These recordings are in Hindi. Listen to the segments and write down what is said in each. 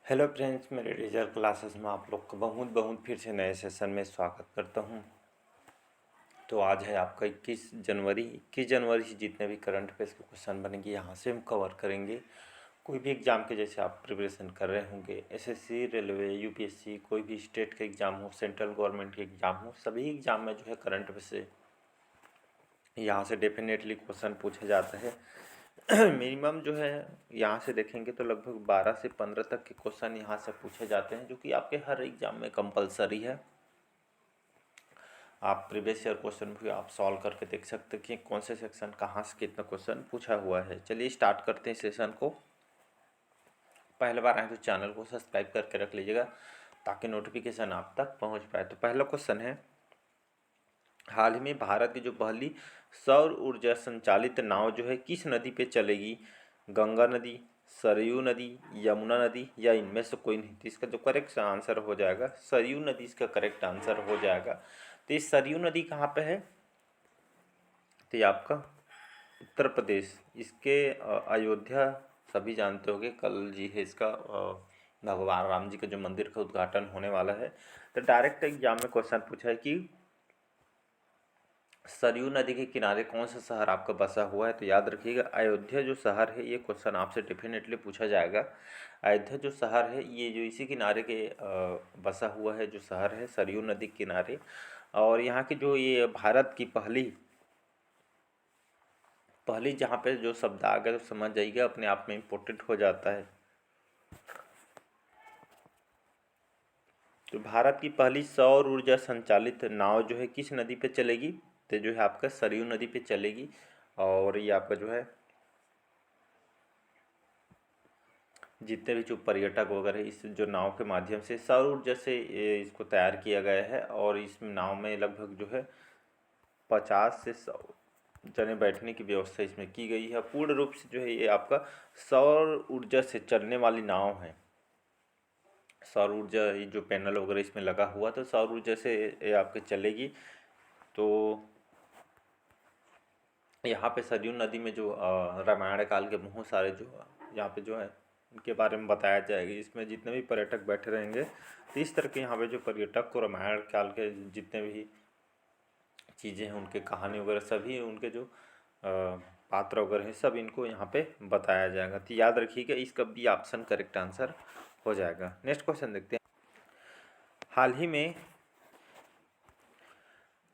हेलो फ्रेंड्स, मेरे रिजल्ट क्लासेस में आप लोग का बहुत बहुत फिर से नए सेशन में स्वागत करता हूं। तो आज है आपका 21 जनवरी। 21 जनवरी से जितने भी करंट अफेयर्स के क्वेश्चन बनेंगे यहाँ से हम कवर करेंगे। कोई भी एग्ज़ाम के जैसे आप प्रिपरेशन कर रहे होंगे, एसएससी, रेलवे, यूपीएससी, कोई भी स्टेट का एग्ज़ाम हो, सेंट्रल गवर्नमेंट के एग्ज़ाम हो, सभी एग्ज़ाम में जो है करंट अफेयर से यहाँ से डेफिनेटली क्वेश्चन पूछा जाता है। मिनिमम जो है यहाँ से देखेंगे तो लगभग 12 से 15 तक के क्वेश्चन यहाँ से पूछे जाते हैं, जो कि आपके हर एग्जाम में कंपलसरी है। आप प्रीवियस ईयर क्वेश्चन भी आप सॉल्व करके देख सकते हैं कि कौन से सेक्शन कहाँ से कितना क्वेश्चन पूछा हुआ है। चलिए स्टार्ट करते हैं सेशन को। पहले बार आए तो चैनल को सब्सक्राइब करके रख लीजिएगा ताकि नोटिफिकेशन आप तक पहुँच पाए। तो पहला क्वेश्चन है, हाल ही में भारत की जो पहली सौर ऊर्जा संचालित नाव जो है किस नदी पे चलेगी? गंगा नदी, सरयू नदी, यमुना नदी या इनमें से कोई नहीं? तो इसका जो करेक्ट आंसर हो जाएगा सरयू नदी, इसका करेक्ट आंसर हो जाएगा। तो ये सरयू नदी कहाँ पे है? तो ये आपका उत्तर प्रदेश, इसके अयोध्या सभी जानते होंगे, कल जी है इसका भगवान राम जी का जो मंदिर का उद्घाटन होने वाला है। तो डायरेक्ट एग्जाम में क्वेश्चन पूछा है कि सरयू नदी के किनारे कौन सा शहर आपका बसा हुआ है? तो याद रखिएगा अयोध्या जो शहर है, ये क्वेश्चन आपसे डेफिनेटली पूछा जाएगा। अयोध्या जो शहर है ये जो इसी किनारे के बसा हुआ है जो शहर है सरयू नदी के किनारे। और यहाँ की जो ये भारत की पहली पहली जहाँ पे जो शब्द आ गया तो समझ जाइएगा, अपने आप में इम्पोर्टेंट हो जाता है। तो भारत की पहली सौर ऊर्जा संचालित नाव जो है किस नदी पे चलेगी? तो जो है आपका सरयू नदी पे चलेगी। और ये आपका जो है जितने भी जो पर्यटक वगैरह इस जो नाव के माध्यम से सौर ऊर्जा से इसको तैयार किया गया है। और इस नाव में लगभग जो है 50 से 100 जने बैठने की व्यवस्था इसमें की गई है। पूर्ण रूप से जो है ये आपका सौर ऊर्जा से चलने वाली नाव है। सौर ऊर्जा ये जो पैनल वगैरह इसमें लगा हुआ तो सौर ऊर्जा से ये आपके चलेगी। तो यहाँ पे सरयू नदी में जो रामायण काल के बहुत सारे जो यहाँ पे जो है उनके बारे में बताया जाएगा। इसमें जितने भी पर्यटक बैठे रहेंगे तो इस तरह के यहाँ पे जो पर्यटक को रामायण काल के जितने भी चीज़ें हैं, उनके कहानी वगैरह सभी उनके जो पात्र वगैरह हैं सब इनको यहाँ पे बताया जाएगा। तो याद रखिएगा इसका बी ऑप्शन करेक्ट आंसर हो जाएगा। नेक्स्ट क्वेश्चन देखते हैं।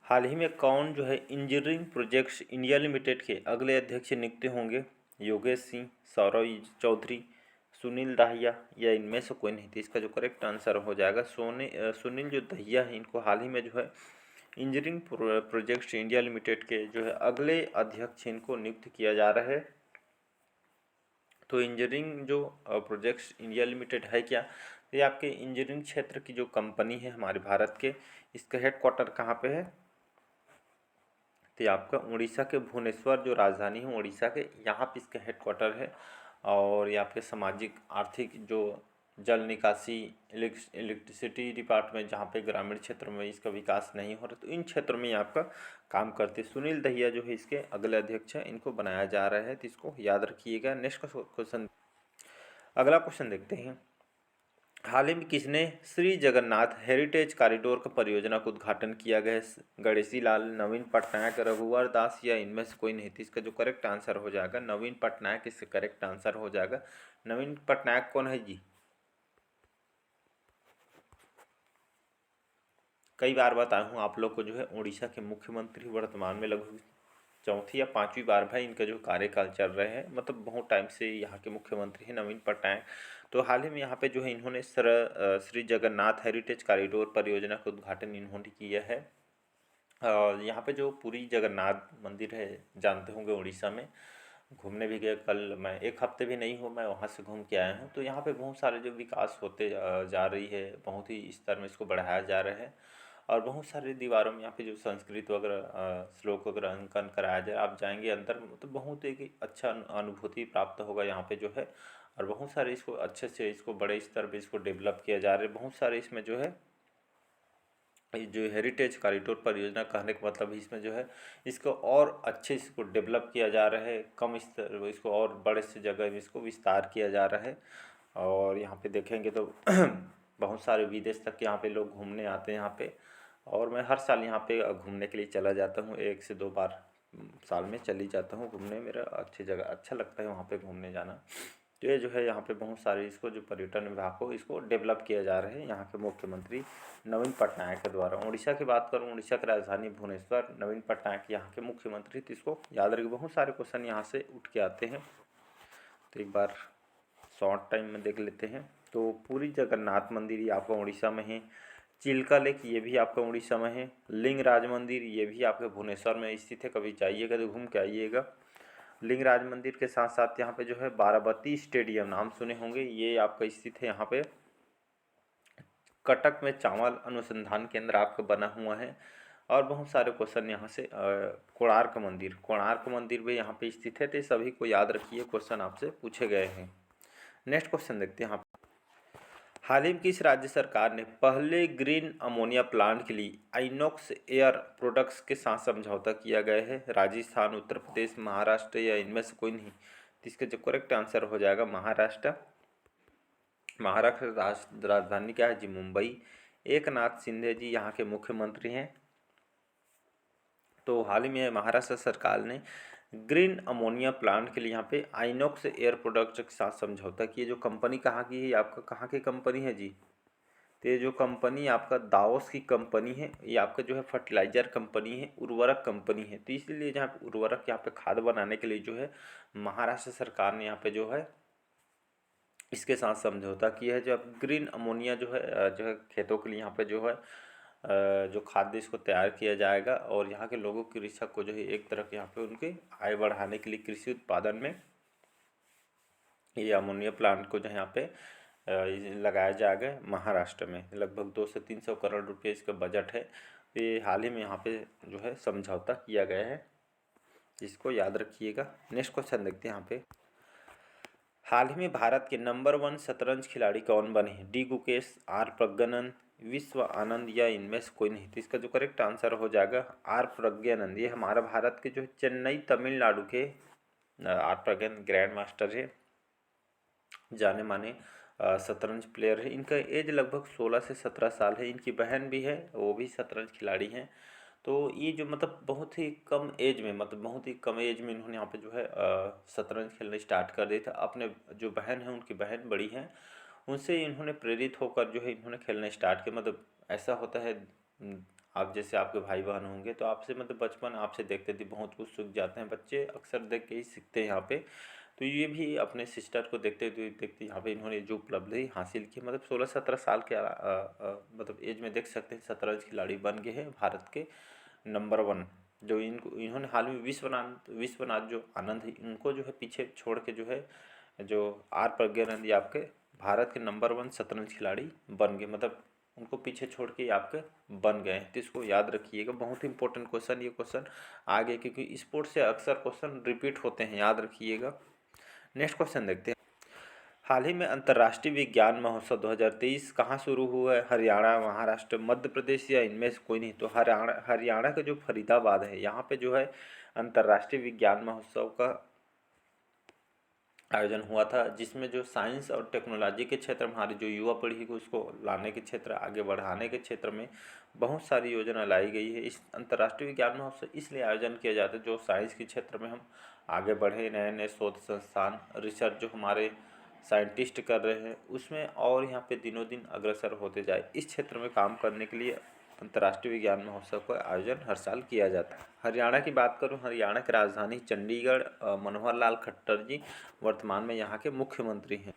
हाल ही में कौन जो है इंजीनियरिंग प्रोजेक्ट्स इंडिया लिमिटेड के अगले अध्यक्ष नियुक्त होंगे? योगेश सिंह, सौरव चौधरी, सुनील दाहिया या इनमें से कोई नहीं? तो इसका जो करेक्ट आंसर हो जाएगा सुनील जो दहिया है, इनको हाल ही में जो है इंजीनियरिंग प्रोजेक्ट्स इंडिया लिमिटेड के जो है अगले अध्यक्ष इनको नियुक्त किया जा रहा है। तो इंजीनियरिंग जो प्रोजेक्ट्स इंडिया लिमिटेड है क्या? ये आपके इंजीनियरिंग क्षेत्र की जो कंपनी है हमारे भारत के, इसका हेडक्वार्टर कहाँ पे है? तो आपका उड़ीसा के भुवनेश्वर जो राजधानी है उड़ीसा के, यहाँ पे इसका हेडक्वार्टर है। और ये आपके सामाजिक आर्थिक जो जल निकासी, इलेक्ट्रिसिटी डिपार्टमेंट, जहाँ पे ग्रामीण क्षेत्र में इसका विकास नहीं हो रहा, तो इन क्षेत्रों में आपका काम करते सुनील दहिया जो है इसके अगले अध्यक्ष हैं, इनको बनाया जा रहा है। तो इसको याद रखिएगा। नेक्स्ट क्वेश्चन, अगला क्वेश्चन देखते हैं। हाल ही में किसने श्री जगन्नाथ हेरिटेज कॉरिडोर का परियोजना का उद्घाटन किया गया? गणेशी लाल, नवीन पटनायक, रघुवर दास या इनमें से कोई नहीं? थी इसका जो करेक्ट आंसर हो जाएगा नवीन पटनायक, इसका करेक्ट आंसर हो जाएगा। नवीन पटनायक कौन है जी? कई बार बताया हूँ आप लोग को, जो है उड़ीसा के मुख्यमंत्री वर्तमान में लगभग चौथी या पांचवी बार भाई इनका जो कार्यकाल चल रहे हैं, मतलब बहुत टाइम से यहाँ के मुख्यमंत्री हैं नवीन पटनायक। तो हाल ही में यहाँ पे जो है इन्होंने श्री जगन्नाथ हेरिटेज कॉरिडोर परियोजना का उद्घाटन इन्होंने किया है। और यहाँ पे जो पुरी जगन्नाथ मंदिर है, जानते होंगे उड़ीसा में, घूमने भी गए कल, मैं एक हफ्ते भी नहीं हूँ, मैं वहाँ से घूम के आया हूँ। तो यहाँ पे बहुत सारे जो विकास होते जा रही है, बहुत ही स्तर में इसको बढ़ाया जा रहा है। और बहुत सारे दीवारों में यहाँ पे जो संस्कृत वगैरह श्लोक वगैरह अंकन कराया जाए, आप जाएंगे अंदर तो बहुत एक अअच्छा अनुभूति प्राप्त होगा यहाँ पे जो है। और बहुत सारे इसको अच्छे से इसको बड़े स्तर पे इसको डेवलप किया जा रहा है। बहुत सारे इसमें जो है ये जो हेरिटेज कॉरिडोर परियोजना कहने का मतलब इसमें जो है इसको और अच्छे से इसको डेवलप किया जा रहा है, कम स्तर इसको और बड़े से जगह में इसको विस्तार किया जा रहा है। और यहाँ पे देखेंगे तो बहुत सारे विदेश तक यहाँ पे लोग घूमने आते हैं यहाँ पे। और मैं हर साल यहाँ पे घूमने के लिए चला जाता हूँ, 1 से 2 बार साल में चली जाता हूँ घूमने। मेरा अच्छी जगह अच्छा लगता है वहाँ पे घूमने जाना। तो ये जो है यहाँ पे बहुत सारे इसको जो पर्यटन विभाग को इसको डेवलप किया जा रहा है यहाँ के मुख्यमंत्री नवीन पटनायक के द्वारा। उड़ीसा की बात करूँ, उड़ीसा की राजधानी भुवनेश्वर, नवीन पटनायक यहाँ के मुख्यमंत्री। तो इसको याद रखिए, बहुत सारे क्वेश्चन यहाँ से उठ के आते हैं, तो एक बार शॉर्ट टाइम में देख लेते हैं। तो पूरी जगन्नाथ मंदिर ये आपका उड़ीसा में है। चिल्का लेक ये भी आपका उड़ीसा में है। लिंगराज मंदिर ये भी आपके भुवनेश्वर में स्थित है, कभी जाइएगा तो घूम के आइएगा। लिंगराज मंदिर के साथ साथ यहाँ पे जो है बाराबती स्टेडियम, नाम सुने होंगे, ये आपका स्थित है यहाँ पे कटक में। चावल अनुसंधान केंद्र आपका बना हुआ है। और बहुत सारे क्वेश्चन यहाँ से कोणार्क मंदिर, कोणार्क मंदिर भी यहाँ पे स्थित है। तो सभी को याद रखिए, क्वेश्चन आपसे पूछे गए हैं। नेक्स्ट क्वेश्चन देखते हैं यहाँ। हाल ही में किस राज्य सरकार ने पहले ग्रीन अमोनिया प्लांट के लिए आइनॉक्स एयर प्रोडक्ट्स के साथ समझौता किया गया है? राजस्थान, उत्तर प्रदेश, महाराष्ट्र या इनमें से कोई नहीं? तो इसका जो करेक्ट आंसर हो जाएगा महाराष्ट्र। महाराष्ट्र राजधानी क्या है जी? मुंबई। एकनाथ शिंदे जी यहाँ के मुख्यमंत्री हैं। तो हाल ही में महाराष्ट्र सरकार ने ग्रीन अमोनिया प्लांट के लिए यहाँ पे आइनॉक्स एयर प्रोडक्ट्स के साथ समझौता किया। जो कंपनी कहाँ की है? आपका कहाँ की कंपनी है जी? तो ये जो कंपनी आपका दावोस की कंपनी है, ये आपका जो है फर्टिलाइजर कंपनी है, उर्वरक कंपनी है। तो इसलिए जहाँ पे उर्वरक यहाँ पे खाद बनाने के लिए जो है महाराष्ट्र सरकार ने यहाँ पे जो है इसके साथ समझौता किया है। जो अब ग्रीन अमोनिया जो है खेतों के लिए यहाँ पे जो है जो खाद्य इसको तैयार किया जाएगा। और यहाँ के लोगों की कृषक को जो है एक तरह के यहाँ पे उनके आय बढ़ाने के लिए कृषि उत्पादन में ये अमोनिया प्लांट को जो है यहाँ पे लगाया जाएगा महाराष्ट्र में। लगभग 200 से 300 करोड़ रुपए इसका बजट है। ये हाल ही में यहाँ पे जो है समझौता किया गया है, इसको याद रखिएगा। नेक्स्ट क्वेश्चन देखते हैं यहाँ पे। हाल ही में भारत के नंबर 1 शतरंज खिलाड़ी कौन बने हैं? डी गुकेश, आर प्रज्ञानंद, विश्व आनंद या इनमें से कोई नहीं? तो इसका जो करेक्ट आंसर हो जाएगा आर प्रज्ञानंद। ये हमारा भारत के जो चेन्नई तमिलनाडु के आर प्रज्ञानंद ग्रैंड मास्टर है, जाने माने शतरंज प्लेयर है। इनका एज लगभग 16 से 17 साल है। इनकी बहन भी है, वो भी शतरंज खिलाड़ी हैं। तो ये जो मतलब बहुत ही कम एज में, मतलब बहुत ही कम एज में इन्होंने यहाँ पे जो है शतरंज खेलना स्टार्ट कर दिया था। अपने जो बहन है, उनकी बहन बड़ी हैं, उनसे इन्होंने प्रेरित होकर जो है इन्होंने खेलना स्टार्ट किया। मतलब ऐसा होता है, आप जैसे आपके भाई बहन होंगे तो आपसे मतलब बचपन आपसे देखते थे, बहुत कुछ सीख जाते हैं बच्चे, अक्सर देख के ही सीखते हैं यहाँ पे। तो ये भी अपने सिस्टर को देखते यहाँ पे इन्होंने जो उपलब्धि हासिल की, मतलब 16-17 साल के मतलब एज में देख सकते हैं शतरंज खिलाड़ी बन गए हैं भारत के नंबर 1। जो इन्होंने हाल में विश्वनाथ जो आनंद है, इनको जो है पीछे छोड़ के जो है जो आर प्रज्ञानंद ये आपके भारत के नंबर 1 शतरंज खिलाड़ी बन गए। मतलब उनको पीछे छोड़ के आपके बन गए हैं। तो इसको याद रखिएगा, बहुत इंपॉर्टेंट क्वेश्चन ये क्वेश्चन आगे, क्योंकि स्पोर्ट्स से अक्सर क्वेश्चन रिपीट होते हैं, याद रखिएगा। नेक्स्ट क्वेश्चन देखते हैं। हाल ही में अंतर्राष्ट्रीय विज्ञान महोत्सव 2023 कहाँ शुरू हुआ है? हरियाणा, महाराष्ट्र, मध्य प्रदेश या इनमें से कोई नहीं? तो हरियाणा का जो फरीदाबाद है, यहाँ पे जो है अंतर्राष्ट्रीय विज्ञान महोत्सव का आयोजन हुआ था, जिसमें जो साइंस और टेक्नोलॉजी के क्षेत्र में हमारी जो युवा पीढ़ी को उसको लाने के क्षेत्र, आगे बढ़ाने के क्षेत्र में बहुत सारी योजना लाई गई है। इस अंतर्राष्ट्रीय विज्ञान महोत्सव इसलिए आयोजन किया जाता है जो साइंस के क्षेत्र में हम आगे बढ़े, नए नए शोध संस्थान, रिसर्च जो हमारे साइंटिस्ट कर रहे हैं उसमें और यहाँ पे दिनों दिन अग्रसर होते जाए, इस क्षेत्र में काम करने के लिए अंतर्राष्ट्रीय विज्ञान महोत्सव का आयोजन हर साल किया जाता है। हरियाणा की बात करूं, हरियाणा की राजधानी चंडीगढ़, मनोहर लाल खट्टर जी वर्तमान में यहाँ के मुख्यमंत्री हैं।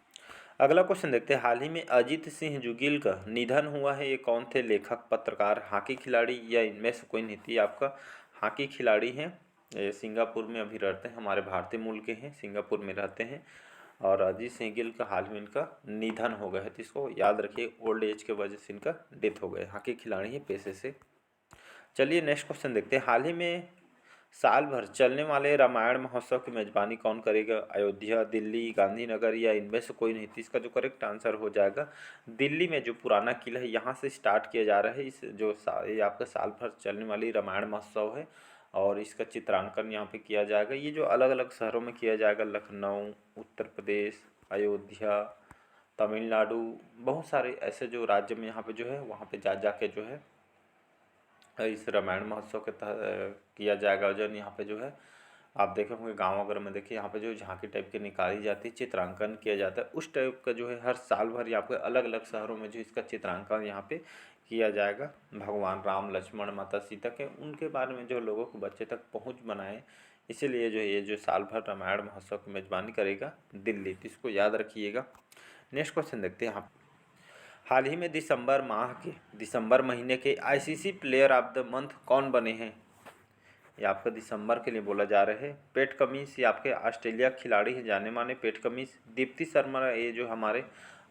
अगला क्वेश्चन देखते हैं। हाल ही में अजीत सिंह जुगील का निधन हुआ है, ये कौन थे? लेखक, पत्रकार, हॉकी खिलाड़ी या इनमें से कोई नहीं? थी आपका हॉकी खिलाड़ी हैं, ये सिंगापुर में अभी रहते हैं, हमारे भारतीय मूल के हैं, सिंगापुर में रहते हैं। और अजीत सिंह गिल का हाल में इनका निधन हो गया है, तो इसको याद रखिए, ओल्ड एज के वजह से इनका डेथ हो गया। हॉकी खिलाड़ी है पेशे से। चलिए नेक्स्ट क्वेश्चन देखते हैं। हाल ही में साल भर चलने वाले रामायण महोत्सव की मेजबानी कौन करेगा? अयोध्या, दिल्ली, गांधीनगर या इनमें से कोई नहीं? तो इसका जो करेक्ट आंसर हो जाएगा दिल्ली में जो पुराना किला है यहाँ से स्टार्ट किया जा रहा है। इस जो ये आपका साल भर चलने वाली रामायण महोत्सव है और इसका चित्रांकन यहाँ पे किया जाएगा। ये जो अलग अलग शहरों में किया जाएगा, लखनऊ, उत्तर प्रदेश, अयोध्या, तमिलनाडु, बहुत सारे ऐसे जो राज्य में यहाँ पे जो है वहाँ पे जा के जो है इस रामायण महोत्सव के तहत किया जाएगा। जो यहाँ पे जो है आप देखे होंगे गाँव वगैरह में, देखिए यहाँ पे जो झांकी टाइप की निकाली जाती है, चित्रांकन किया जाता है, उस टाइप का जो है हर साल भर यहाँ पे अलग अलग शहरों में जो इसका चित्रांकन यहाँ पे किया जाएगा। भगवान राम, लक्ष्मण, माता सीता के उनके बारे में जो लोगों को बच्चे तक पहुँच बनाए, इसीलिए जो ये जो साल भर रामायण महोत्सव की मेजबानी करेगा दिल्ली, तो इसको याद रखिएगा। नेक्स्ट क्वेश्चन देखते हैं यहाँ। हाल ही में दिसंबर महीने के ICC player of the month कौन बने हैं? ये आपका दिसंबर के लिए बोला जा रहा है। पैट कमिंस, ये आपके ऑस्ट्रेलिया खिलाड़ी हैं, जाने माने पैट कमिंस। दीप्ति शर्मा, ये जो हमारे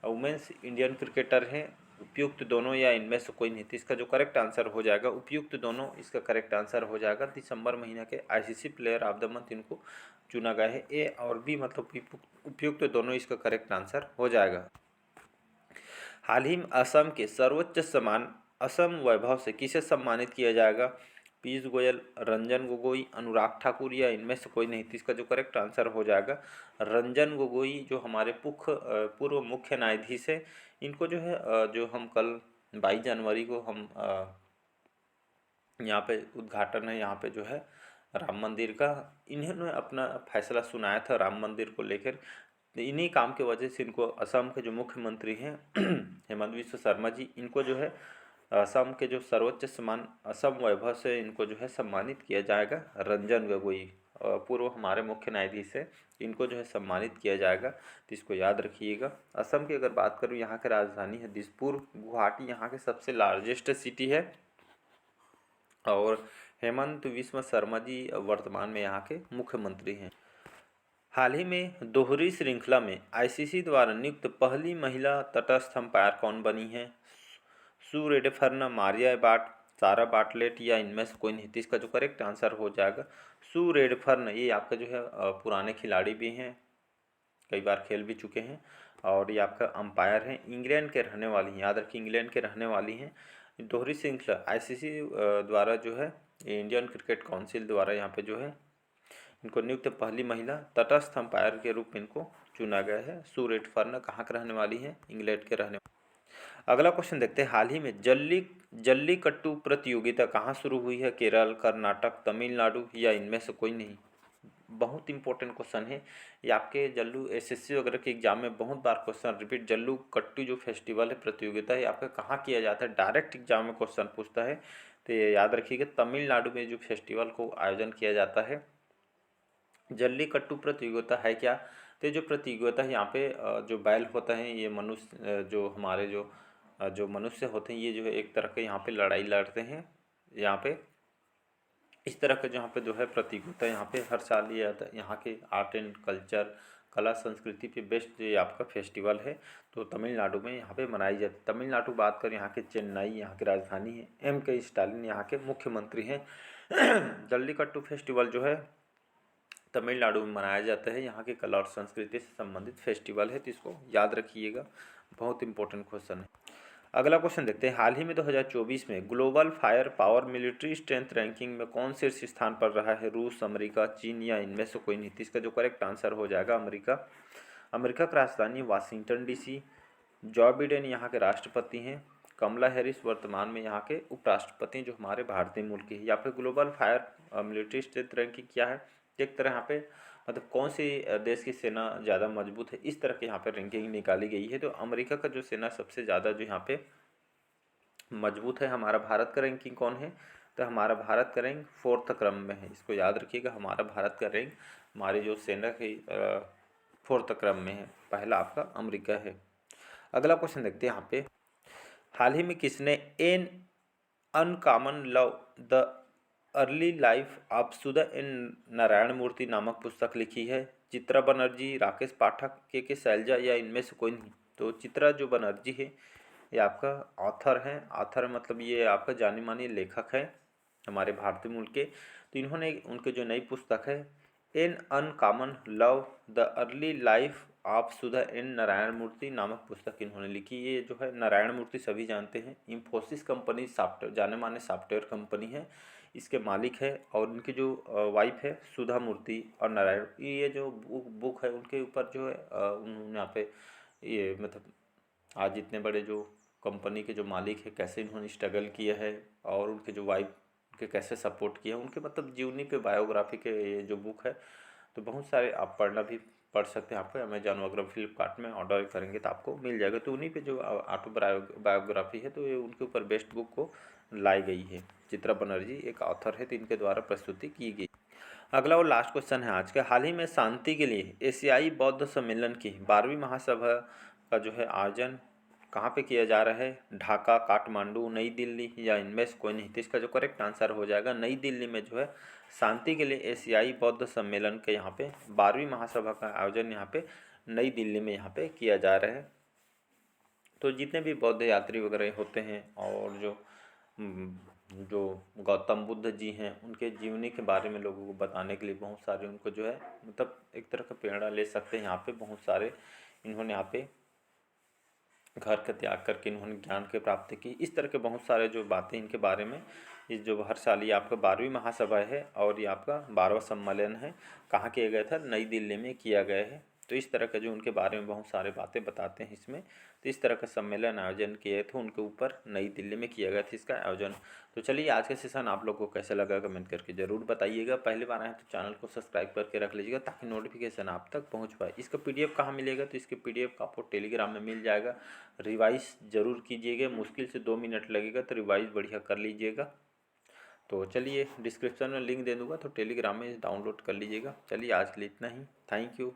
वुमेंस इंडियन क्रिकेटर हैं। उपयुक्त दोनों या इनमें से कोई नहीं, तो इसका जो करेक्ट आंसर हो जाएगा उपयुक्त दोनों, इसका करेक्ट आंसर हो जाएगा। दिसंबर महीने के ICC player of the month इनको चुना गया है। ए और बी मतलब उपयुक्त दोनों, इसका करेक्ट आंसर हो जाएगा। हाल ही में असम के सर्वोच्च सम्मान असम वैभव से किसे सम्मानित किया जाएगा? पीयूष गोयल, रंजन गोगोई, अनुराग ठाकुर या इनमें से कोई नहीं, तो इसका जो करेक्ट आंसर हो जाएगा रंजन गोगोई, जो हमारे पूर्व मुख्य न्यायाधीश है। इनको जो है जो हम कल 22 जनवरी को हम यहाँ पे उद्घाटन है यहाँ पे जो है राम मंदिर का, इन्होंने अपना फैसला सुनाया था राम मंदिर को लेकर। इन्हीं काम की वजह से इनको असम के जो मुख्यमंत्री हैं हेमंत विश्व शर्मा जी, इनको जो है असम के जो सर्वोच्च सम्मान असम वैभव से इनको जो है सम्मानित किया जाएगा। रंजन गोगोई पूर्व हमारे मुख्य न्यायाधीश है, इनको जो है सम्मानित किया जाएगा, तो इसको याद रखिएगा। असम की अगर बात करूँ, यहाँ की राजधानी है दिसपुर। गुवाहाटी यहाँ के सबसे लार्जेस्ट सिटी है। और हेमंत विश्व शर्मा जी वर्तमान में यहाँ के मुख्यमंत्री हैं। हाल ही में दोहरी श्रृंखला में आईसीसी द्वारा नियुक्त पहली महिला तटस्थ अंपायर कौन बनी है? सू रेडफर्न, मारिया बाट, सारा बाटलेट या इनमें से कोई नहीं, तो इसका जो करेक्ट आंसर हो जाएगा सू रेडफर्न। ये आपका जो है पुराने खिलाड़ी भी हैं, कई बार खेल भी चुके हैं, और ये आपका अंपायर हैं, इंग्लैंड के रहने वाली हैं, याद रखिए इंग्लैंड के रहने वाली हैं। दोहरी श्रृंखला आईसीसी द्वारा जो है इंडियन क्रिकेट काउंसिल द्वारा यहाँ पे जो है इनको नियुक्त पहली महिला तटस्थ अंपायर के रूप में इनको चुना गया है। सू रेडफर्न कहाँ के रहने वाली हैं? इंग्लैंड के रहने। अगला क्वेश्चन देखते हैं। हाल ही में जल्लीकट्टू प्रतियोगिता कहाँ शुरू हुई है? केरल, कर्नाटक, तमिलनाडु या इनमें से कोई नहीं? बहुत इंपॉर्टेंट क्वेश्चन है ये आपके जल्लू एसएससी वगैरह के एग्जाम में बहुत बार क्वेश्चन रिपीट। जल्लीकट्टू जो फेस्टिवल है, प्रतियोगिता है, आपका कहाँ किया जाता है? डायरेक्ट एग्जाम में क्वेश्चन पूछता है, तो ये याद रखिएगा तमिलनाडु में जो फेस्टिवल को आयोजन किया जाता है। जल्लीकट्टू प्रतियोगिता है क्या? तो जो प्रतियोगिता है यहाँ पे जो बैल होता है, ये मनुष्य जो हमारे जो मनुष्य होते हैं, ये जो है एक तरह के यहाँ पे लड़ाई लड़ते हैं। यहाँ पे इस तरह का जहाँ पे जो है प्रतियोगिता यहाँ पे हर साल ये आता है। यहाँ के आर्ट एंड कल्चर, कला संस्कृति पे बेस्ड ये आपका फेस्टिवल है, तो तमिलनाडु में यहाँ पे मनाई जाती है। तमिलनाडु बात करें, यहाँ के चेन्नई यहाँ की राजधानी है। M.K. स्टालिन यहाँ के मुख्यमंत्री हैं। जल्लीकट्टू फेस्टिवल जो है तमिलनाडु में मनाया जाता है। यहाँ की कला और संस्कृति से संबंधित फेस्टिवल है, तो इसको याद रखिएगा, बहुत इंपॉर्टेंट क्वेश्चन है। अगला क्वेश्चन देखते हैं। हाल ही में 2024 में global fire power military strength ranking में कौन शीर्ष स्थान पर रहा है? रूस, अमेरिका, चीन या इनमें से कोई नहीं, तो इसका जो करेक्ट आंसर हो जाएगा अमेरिका। अमेरिका की राजधानी वाशिंगटन DC। जो बिडेन यहाँ के राष्ट्रपति हैं। कमला हैरिस वर्तमान में यहाँ के उपराष्ट्रपति जो हमारे भारतीय मूल के हैं। यहाँ पे global fire military strength ranking क्या है? एक तरह यहाँ पे मतलब कौन सी देश की सेना ज़्यादा मजबूत है, इस तरह की यहाँ पे रैंकिंग निकाली गई है। तो अमेरिका का जो सेना सबसे ज़्यादा जो यहाँ पे मजबूत है। हमारा भारत का रैंकिंग कौन है? तो हमारा भारत का रैंक 4th क्रम में है, इसको याद रखिएगा। हमारा भारत का रैंक हमारी जो सेना की 4th क्रम में है, पहला आपका अमेरिका है। अगला क्वेश्चन देखते हैं यहाँ पे। हाल ही में किसने an uncommon love the early life of Sudha and Narayana Murthy नामक पुस्तक लिखी है? चित्रा बनर्जी, राकेश पाठक, के शैलजा या इनमें से कोई नहीं? तो चित्रा जो बनर्जी है ये आपका ऑथर है। ऑथर मतलब ये आपका जाने माने लेखक है हमारे भारतीय मूल के। तो इन्होंने उनके जो नई पुस्तक है an uncommon love the early life of Sudha and Narayana Murthy नामक पुस्तक इन्होंने लिखी। ये जो है नारायण मूर्ति सभी जानते हैं, इंफोसिस कंपनी सॉफ्टवेयर जाने माने सॉफ्टवेयर कंपनी है, इसके मालिक है। और उनकी जो वाइफ है सुधा मूर्ति और नारायण, ये जो बुक है उनके ऊपर जो है उन्होंने यहाँ पे ये मतलब आज इतने बड़े जो कंपनी के जो मालिक है कैसे इन्होंने स्ट्रगल किया है और उनके जो वाइफ के कैसे सपोर्ट किया उनके मतलब जीवनी पे बायोग्राफी के ये जो बुक है तो बहुत सारे आप पढ़ना भी पढ़ सकते हैं। आपको अमेजॉन वगैरह फ्लिपकार्ट में ऑर्डर करेंगे तो आपको मिल जाएगा। तो उन्हीं पे जो ऑटो बायोग्राफी है तो ये उनके ऊपर बेस्ट बुक को लाई गई है। चित्रा बनर्जी एक ऑथर है तो इनके द्वारा प्रस्तुति की गई। अगला और लास्ट क्वेश्चन है आज का। हाल ही में शांति के लिए एशियाई बौद्ध सम्मेलन की 12वीं महासभा का जो है आयोजन कहाँ पे किया जा रहा है? ढाका, काठमांडू, नई दिल्ली या इनमें से कोई नहीं। तो इसका जो करेक्ट आंसर हो जाएगा नई दिल्ली में जो है शांति के लिए एशियाई बौद्ध सम्मेलन के यहाँ पे 12वीं महासभा का आयोजन यहाँ पे नई दिल्ली में यहाँ पे किया जा रहा है। तो जितने भी बौद्ध यात्री वगैरह होते हैं और जो गौतम बुद्ध जी हैं उनके जीवनी के बारे में लोगों को बताने के लिए बहुत सारे उनको जो है मतलब एक तरह का प्रेरणा ले सकते हैं। यहाँ पे बहुत सारे इन्होंने यहाँ पे घर का त्याग करके इन्होंने ज्ञान की प्राप्ति की। इस तरह के बहुत सारे जो बातें इनके बारे में इस जो हर साल ये आपका 12वीं महासभा है और ये आपका 12वां सम्मेलन है कहाँ किया गया था? नई दिल्ली में किया गया है। तो इस तरह का जो उनके बारे में बहुत सारे बातें बताते हैं इसमें। तो इस तरह का सम्मेलन आयोजन किए थे उनके ऊपर नई दिल्ली में किया गया था इसका आयोजन। तो चलिए आज का सेशन आप लोग को कैसा लगा कमेंट करके ज़रूर बताइएगा। पहली बार आए तो चैनल को सब्सक्राइब करके रख लीजिएगा ताकि नोटिफिकेशन आप तक पहुंच पाए। इसका पीडीएफ कहाँ मिलेगा? तो इसके पीडीएफ का आपको टेलीग्राम में मिल जाएगा। रिवाइज ज़रूर कीजिएगा, मुश्किल से 2 मिनट लगेगा तो रिवाइज बढ़िया कर लीजिएगा। तो चलिए डिस्क्रिप्शन में लिंक दे दूँगा तो टेलीग्राम में डाउनलोड कर लीजिएगा। चलिए आज के लिए इतना ही। Thank you.